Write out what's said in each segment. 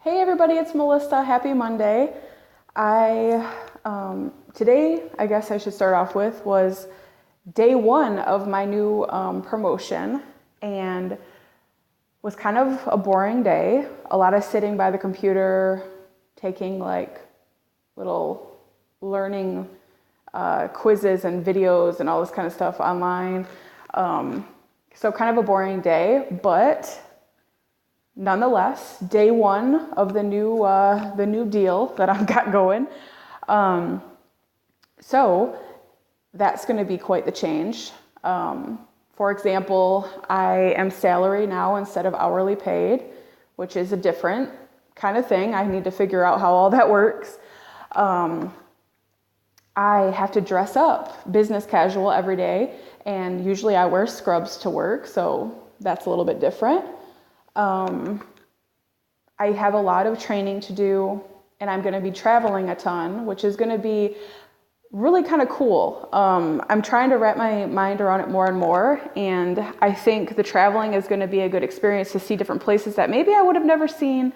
Hey everybody, it's Melissa. Happy Monday. Today, I guess I should start off with, was day one of my new promotion, and was kind of a boring day. A lot of sitting by the computer, taking like little learning quizzes and videos and all this kind of stuff online. So kind of a boring day, but nonetheless, day one of the new deal that I've got going. So that's going to be quite the change. For example, I am salary now instead of hourly paid, which is a different kind of thing. I need to figure out how all that works. I have to dress up business casual every day, and usually I wear scrubs to work, so that's a little bit different. I have a lot of training to do, and I'm going to be traveling a ton, which is going to be really kind of cool. I'm trying to wrap my mind around it more and more, and I think the traveling is going to be a good experience to see different places that maybe I would have never seen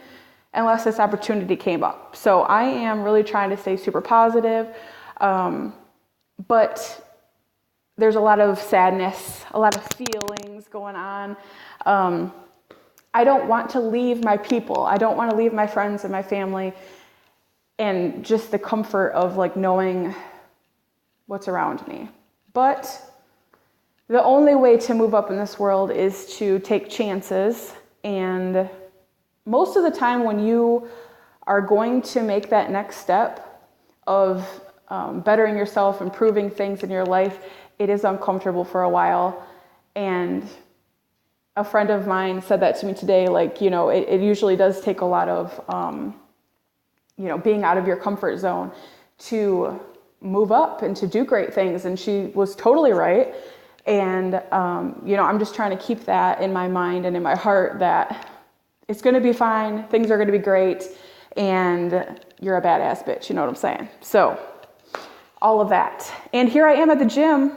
unless this opportunity came up. So I am really trying to stay super positive, but there's a lot of sadness, a lot of feelings going on. I don't want to leave my people. I don't want to leave my friends and my family and just the comfort of like knowing what's around me. But the only way to move up in this world is to take chances. And most of the time when you are going to make that next step of bettering yourself, improving things in your life, it is uncomfortable for a while. And a friend of mine said that to me today, like, it usually does take a lot of, being out of your comfort zone to move up and to do great things. And she was totally right. And, I'm just trying to keep that in my mind and in my heart that it's going to be fine. Things are going to be great. And you're a badass bitch. You know what I'm saying? So all of that. And here I am at the gym.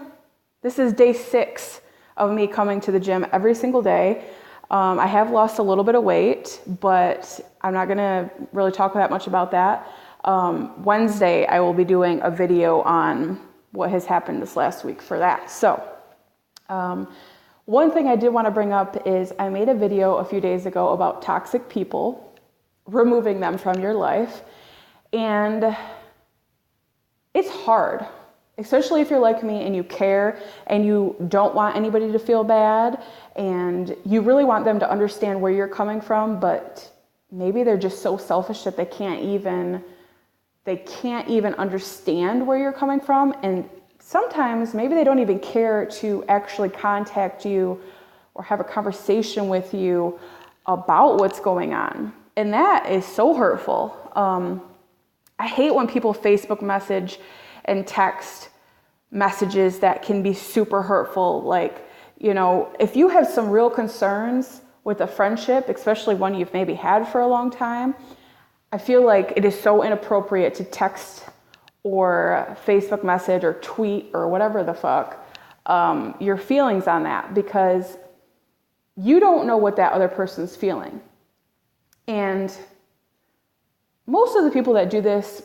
This is day 6 of me coming to the gym every single day. I have lost a little bit of weight, but I'm not going to really talk that much about that. Wednesday, I will be doing a video on what has happened this last week for that. So one thing I did want to bring up is I made a video a few days ago about toxic people, removing them from your life. And it's hard. Especially if you're like me and you care and you don't want anybody to feel bad and you really want them to understand where you're coming from, but maybe they're just so selfish that they can't even understand where you're coming from. And sometimes maybe they don't even care to actually contact you or have a conversation with you about what's going on. And that is so hurtful. I hate when people Facebook message and text messages that can be super hurtful. Like, if you have some real concerns with a friendship, especially one you've maybe had for a long time, I feel like it is so inappropriate to text or Facebook message or tweet or whatever the fuck your feelings on that, because you don't know what that other person's feeling. And most of the people that do this,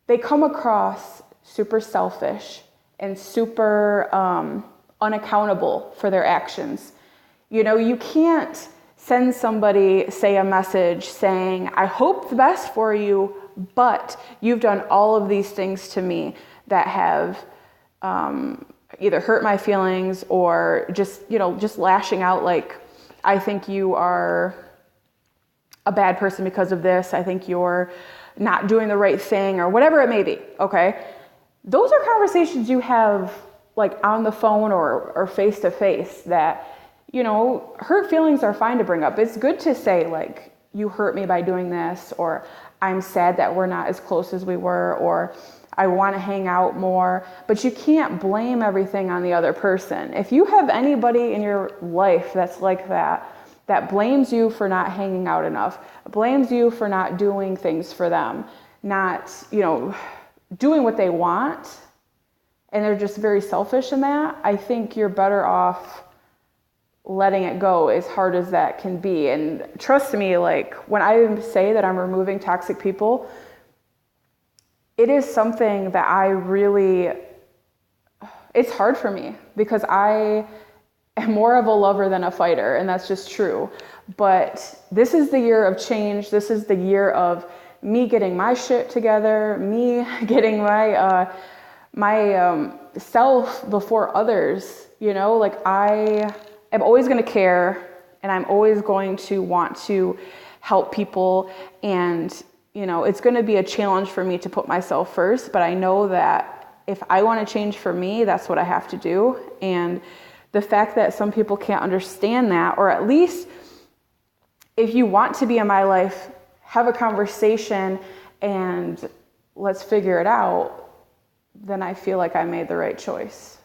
they come across super selfish and super unaccountable for their actions. You can't send somebody, say, a message saying, I hope the best for you, but you've done all of these things to me that have either hurt my feelings or just lashing out like, I think you are a bad person because of this. I think you're not doing the right thing or whatever it may be. Okay. Those are conversations you have like on the phone or face to face that, hurt feelings are fine to bring up. It's good to say like, you hurt me by doing this, or I'm sad that we're not as close as we were, or I want to hang out more, but you can't blame everything on the other person. If you have anybody in your life that's like that blames you for not hanging out enough, blames you for not doing things for them, not, doing what they want, and they're just very selfish in that, I think you're better off letting it go, as hard as that can be. And trust me, like when I say that I'm removing toxic people, it is something that it's hard for me because I am more of a lover than a fighter, and that's just true. But this is the year of change. This is the year of me getting my shit together, me getting my self before others. You know, like I am always going to care, and I'm always going to want to help people. And, you know, it's going to be a challenge for me to put myself first, but I know that if I want to change for me, that's what I have to do. And the fact that some people can't understand that, or at least if you want to be in my life, have a conversation and let's figure it out, then I feel like I made the right choice.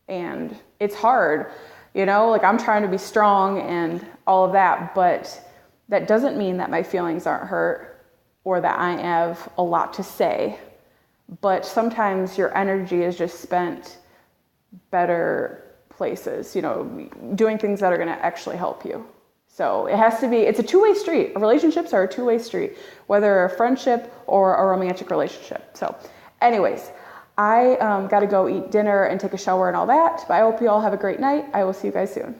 And it's hard, you know, like I'm trying to be strong and all of that, but that doesn't mean that my feelings aren't hurt or that I have a lot to say. But sometimes your energy is just spent better places, you know, doing things that are going to actually help you. So it's a two-way street. Relationships are a two-way street, whether a friendship or a romantic relationship. So anyways, I got to go eat dinner and take a shower and all that. But I hope you all have a great night. I will see you guys soon.